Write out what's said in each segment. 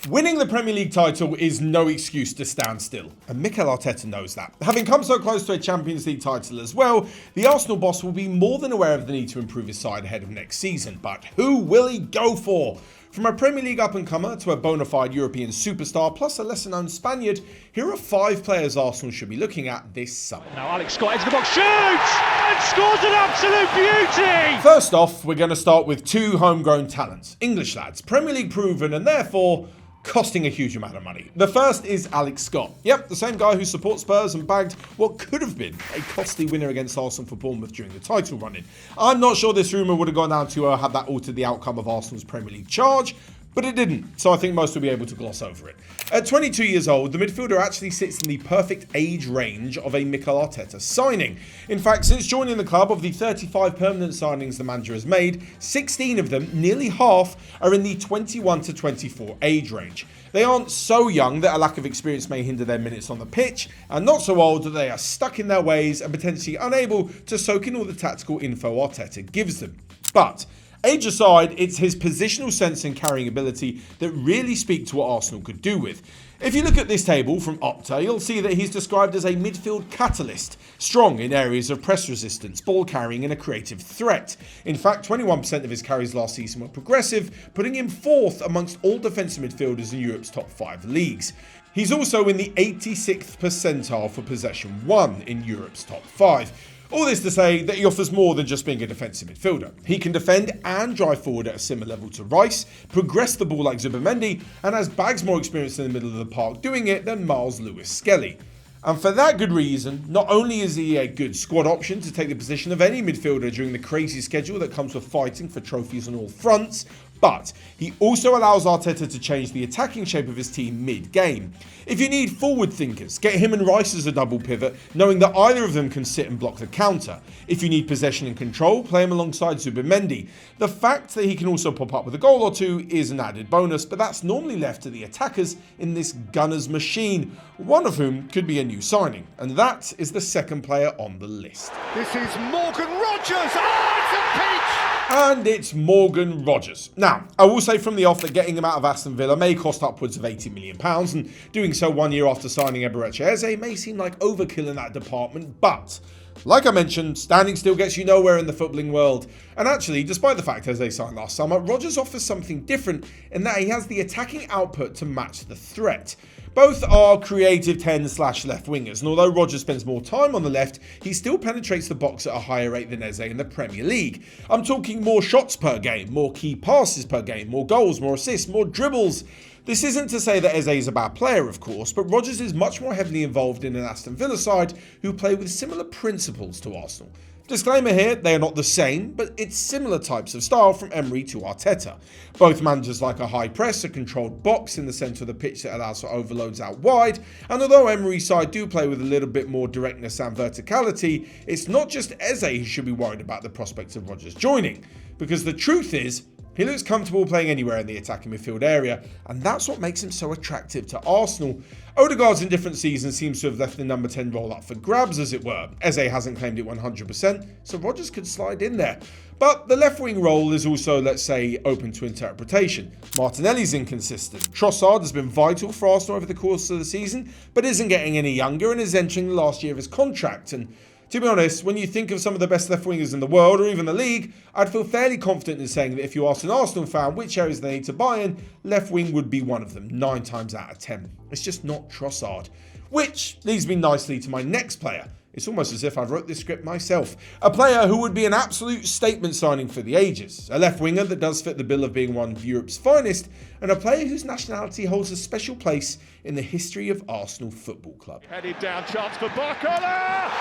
Winning the Premier League title is no excuse to stand still, and Mikel Arteta knows that. Having come so close to a Champions League title as well, the Arsenal boss will be more than aware of the need to improve his side ahead of next season. But who will he go for? From a Premier League up-and-comer to a bona fide European superstar, plus a lesser-known Spaniard, here are 5 players Arsenal should be looking at this summer. Now Alex Scott into the box, shoots! And scores an absolute beauty! First off, we're going to start with 2 homegrown talents. English lads, Premier League proven, and therefore costing a huge amount of money. The first is Alex Scott. Yep, the same guy who supports Spurs and bagged what could have been a costly winner against Arsenal for Bournemouth during the title run-in. I'm not sure this rumour would have gone down too well had that altered the outcome of Arsenal's Premier League charge, but it didn't, so I think most will be able to gloss over it. At 22 years old, the midfielder actually sits in the perfect age range of a Mikel Arteta signing. In fact, since joining the club, of the 35 permanent signings the manager has made, 16 of them, nearly half, are in the 21 to 24 age range. They aren't so young that a lack of experience may hinder their minutes on the pitch, and not so old that they are stuck in their ways and potentially unable to soak in all the tactical info Arteta gives them. But age aside, it's his positional sense and carrying ability that really speak to what Arsenal could do with. If you look at this table from Opta, you'll see that he's described as a midfield catalyst, strong in areas of press resistance, ball carrying and a creative threat. In fact, 21% of his carries last season were progressive, putting him 4th amongst all defensive midfielders in Europe's top 5 leagues. He's also in the 86th percentile for possession won in Europe's top 5. All this to say that he offers more than just being a defensive midfielder. He can defend and drive forward at a similar level to Rice, progress the ball like 𝗕𝗓𝗓𝗓𝗓𝗓, and has bags more experience in the middle of the park doing it than 𝗕𝗓𝗓𝗓𝗓𝗓𝗓𝗓𝗓𝗓𝗓𝗓. And for that good reason, not only is he a good squad option to take the position of any midfielder during the crazy schedule that comes with fighting for trophies on all fronts, but he also allows Arteta to change the attacking shape of his team mid-game. If you need forward thinkers, get him and Rice as a double pivot, knowing that either of them can sit and block the counter. If you need possession and control, play him alongside 𝗕𝗓𝗓𝗓𝗓𝗓𝗓𝗓𝗓. The fact that he can also pop up with a goal or two is an added bonus, but that's normally left to the attackers in this Gunners machine, one of whom could be a new signing, and that is the second player on the list. This is Morgan Rogers! Oh, it's a peach! And it's Morgan Rogers. Now, I will say from the off that getting him out of Aston Villa may cost upwards of £80 million, and doing so 1 year after signing 𝗕𝗓𝗓𝗓𝗓𝗓𝗓𝗓 may seem like overkill in that department, but like I mentioned, standing still gets you nowhere in the footballing world. And actually, despite the fact as they signed last summer, Rogers offers something different in that he has the attacking output to match the threat. Both are creative 10/left wingers, and although Rogers spends more time on the left, he still penetrates the box at a higher rate than 𝗕𝗓𝗓𝗓𝗓𝗓 in the Premier League. I'm talking more shots per game, more key passes per game, more goals, more assists, more dribbles. This isn't to say that 𝗕𝗓𝗓 is a bad player, of course, but Rogers is much more heavily involved in an Aston Villa side who play with similar principles to Arsenal. Disclaimer here, they are not the same, but it's similar types of style from Emery to Arteta. Both managers like a high press, a controlled box in the centre of the pitch that allows for overloads out wide, and although Emery's side do play with a little bit more directness and verticality, it's not just 𝗕𝗓𝗓 who should be worried about the prospect of Rogers joining, because the truth is, he looks comfortable playing anywhere in the attacking midfield area, and that's what makes him so attractive to Arsenal. Odegaard's in different seasons seems to have left the number 10 role up for grabs, as it were. 𝗕𝗓𝗓 hasn't claimed it 100%, so Rogers could slide in there. But the left wing role is also, let's say, open to interpretation. Martinelli's inconsistent. Trossard has been vital for Arsenal over the course of the season, but isn't getting any younger and is entering the last year of his contract. And to be honest, when you think of some of the best left wingers in the world or even the league, I'd feel fairly confident in saying that if you asked an Arsenal fan which areas they need to buy in, left wing would be one of them, 9 times out of 10. It's just not Trossard. Which leads me nicely to my next player. It's almost as if I wrote this script myself. A player who would be an absolute statement signing for the ages. A left winger that does fit the bill of being one of Europe's finest, and a player whose nationality holds a special place in the history of Arsenal Football Club. Headed down, chance for Barcola!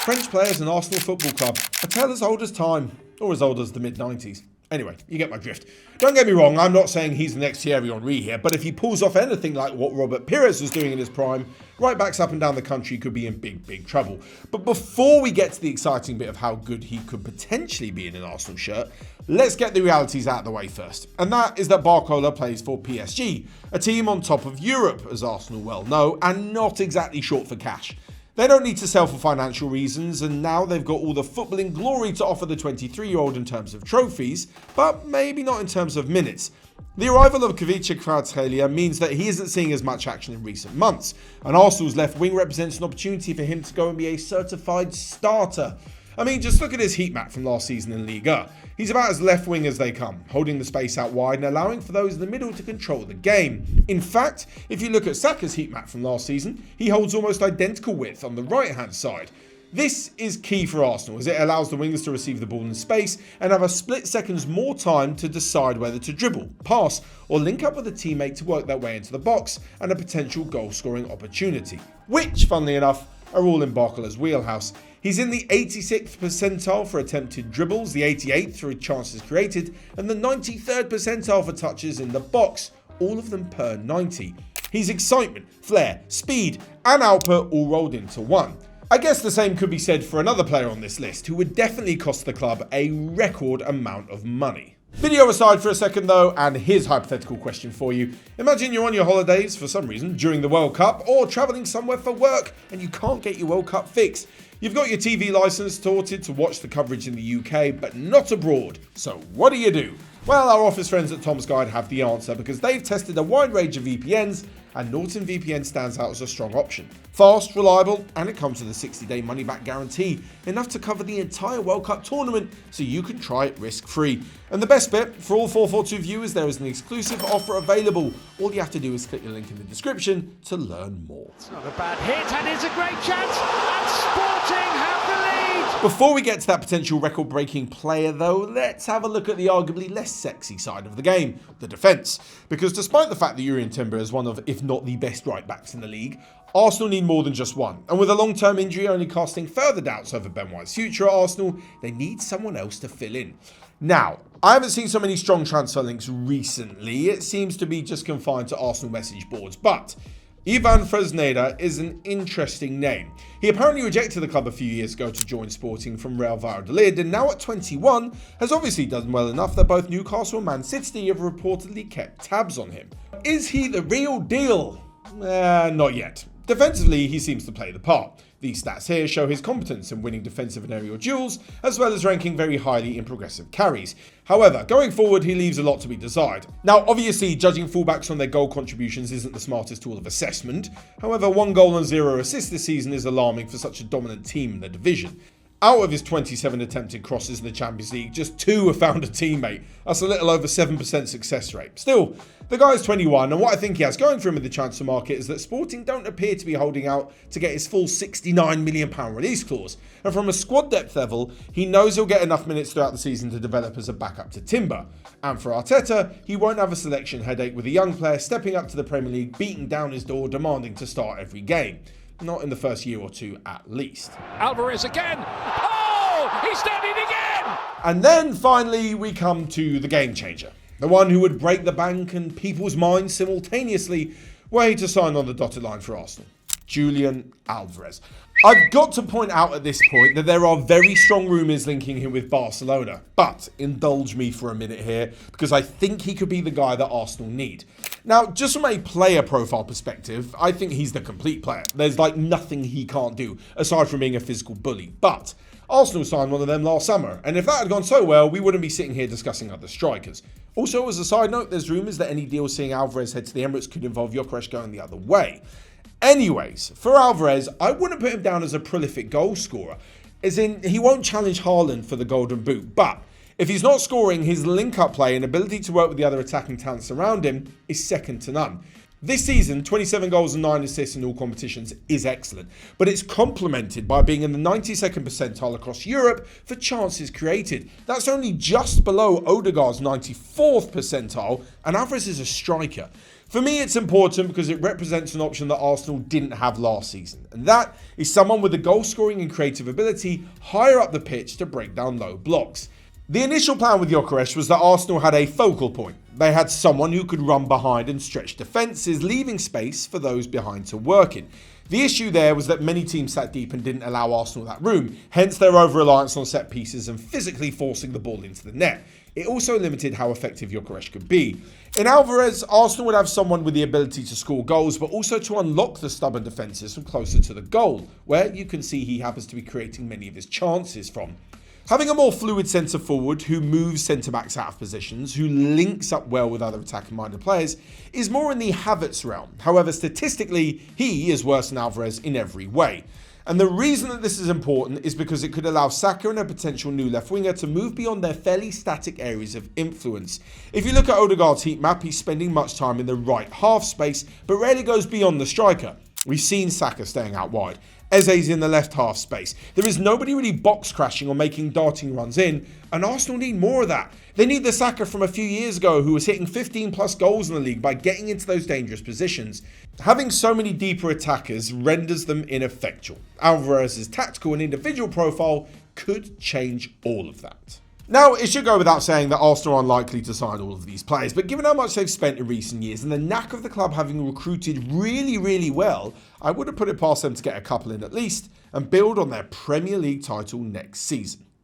French players and Arsenal Football Club, a tale as old as time, or as old as the mid-90s. Anyway, you get my drift. Don't get me wrong, I'm not saying he's the next Thierry Henry here, but if he pulls off anything like what 𝗕𝗓𝗓𝗓𝗓𝗓𝗓 was doing in his prime, right backs up and down the country could be in big trouble. But before we get to the exciting bit of how good he could potentially be in an Arsenal shirt, let's get the realities out of the way first. And that is that Barcola plays for PSG, a team on top of Europe, as Arsenal well know, and not exactly short for cash. They don't need to sell for financial reasons, and now they've got all the footballing glory to offer the 23-year-old in terms of trophies, but maybe not in terms of minutes. The arrival of 𝗘𝗫𝗧𝗥𝗧𝗧𝗏 means that he isn't seeing as much action in recent months, and Arsenal's left wing represents an opportunity for him to go and be a certified starter. I mean, just look at his heat map from last season in Ligue 1. He's about as left wing as they come, holding the space out wide and allowing for those in the middle to control the game. In fact, if you look at Saka's heat map from last season, he holds almost identical width on the right hand side. This is key for Arsenal as it allows the wingers to receive the ball in space and have a split seconds more time to decide whether to dribble, pass or link up with a teammate to work their way into the box and a potential goal scoring opportunity, which, funnily enough, are all in Barcola's wheelhouse. He's in the 86th percentile for attempted dribbles, the 88th for chances created, and the 93rd percentile for touches in the box, all of them per 90. He's excitement, flair, speed and output all rolled into one. I guess the same could be said for another player on this list who would definitely cost the club a record amount of money. Video aside for a second though, and here's a hypothetical question for you. Imagine you're on your holidays for some reason during the World Cup or travelling somewhere for work and you can't get your World Cup fix. You've got your TV licence sorted to watch the coverage in the UK but not abroad. So what do? Well, our office friends at Tom's Guide have the answer because they've tested a wide range of VPNs and NordVPN stands out as a strong option. Fast, reliable, and it comes with a 60-day money-back guarantee, enough to cover the entire World Cup tournament so you can try it risk-free. And the best bit, for all FourFourTwo viewers, there is an exclusive offer available. All you have to do is click the link in the description to learn more. It's not a bad hit and it's a great chance, and Sporting have the lead! Before we get to that potential record-breaking player though, let's have a look at the arguably less sexy side of the game, the defence. Because despite the fact that 𝗬𝗏 is one of, if not the best right-backs in the league, Arsenal need more than just one. And with a long-term injury only casting further doubts over Ben White's future at Arsenal, they need someone else to fill in. Now, I haven't seen so many strong transfer links recently. It seems to be just confined to Arsenal message boards, but Ivan Fresneda is an interesting name. He apparently rejected the club a few years ago to join Sporting from 𝗘𝗏𝗧𝗏𝗍𝗓 and now at 21 has obviously done well enough that both Newcastle and Man City have reportedly kept tabs on him. Is he the real deal? Not yet. Defensively, he seems to play the part. These stats here show his competence in winning defensive and aerial duels, as well as ranking very highly in progressive carries. However, going forward, he leaves a lot to be desired. Now, obviously, judging fullbacks on their goal contributions isn't the smartest tool of assessment. However, 1 goal and 0 assists this season is alarming for such a dominant team in the division. Out of his 27 attempted crosses in the Champions League, just 2 have found a teammate. That's a little over 7% success rate. Still, the guy's 21, and what I think he has going for him in the transfer market is that Sporting don't appear to be holding out to get his full £69 million release clause. And from a squad depth level, he knows he'll get enough minutes throughout the season to develop as a backup to Timber. And for Arteta, he won't have a selection headache with a young player stepping up to the Premier League, beating down his door, demanding to start every game. Not in the first year or two at least. Alvarez again! Oh! He's done it again! And then finally we come to the game changer. The one who would break the bank and people's minds simultaneously were he to sign on the dotted line for Arsenal. Julian Alvarez. I've got to point out at this point that there are very strong rumours linking him with Barcelona, but indulge me for a minute here because I think he could be the guy that Arsenal need. Now, just from a player profile perspective, I think he's the complete player. There's like nothing he can't do aside from being a physical bully, but Arsenal signed one of them last summer, and if that had gone so well, we wouldn't be sitting here discussing other strikers. Also, as a side note, there's rumours that any deal seeing Alvarez head to the Emirates could involve 𝗘𝗏𝗧𝗏𝗏 going the other way. Anyways, for Alvarez, I wouldn't put him down as a prolific goal scorer, as in he won't challenge Haaland for the Golden Boot, but if he's not scoring, his link-up play and ability to work with the other attacking talents around him is second to none. This season, 27 goals and 9 assists in all competitions is excellent, but it's complemented by being in the 92nd percentile across Europe for chances created. That's only just below Odegaard's 94th percentile, and Alvarez is a striker. For me, it's important because it represents an option that Arsenal didn't have last season, and that is someone with the goal-scoring and creative ability higher up the pitch to break down low blocks. The initial plan with 𝗘𝗏𝗧𝗏𝗏𝗏 was that Arsenal had a focal point. They had someone who could run behind and stretch defences, leaving space for those behind to work in. The issue there was that many teams sat deep and didn't allow Arsenal that room, hence their over-reliance on set pieces and physically forcing the ball into the net. It also limited how effective 𝗘𝗏𝗧𝗏𝗏𝗏 could be. In Alvarez, Arsenal would have someone with the ability to score goals, but also to unlock the stubborn defences from closer to the goal, where you can see he happens to be creating many of his chances from. Having a more fluid centre forward who moves centre backs out of positions, who links up well with other attacking minded players, is more in the Havertz realm. However, statistically, he is worse than Alvarez in every way. And the reason that this is important is because it could allow Saka and a potential new left winger to move beyond their fairly static areas of influence. If you look at Odegaard's heat map, he's spending much time in the right half space, but rarely goes beyond the striker. We've seen Saka staying out wide. Eze's in the left half space. There is nobody really box crashing or making darting runs in, and Arsenal need more of that. They need the Saka from a few years ago who was hitting 15 plus goals in the league by getting into those dangerous positions. Having so many deeper attackers renders them ineffectual. Alvarez's tactical and individual profile could change all of that. Now, it should go without saying that Arsenal are unlikely to sign all of these players, but given how much they've spent in recent years and the knack of the club having recruited really well, I would have put it past them to get a couple in at least and build on their Premier League title next season.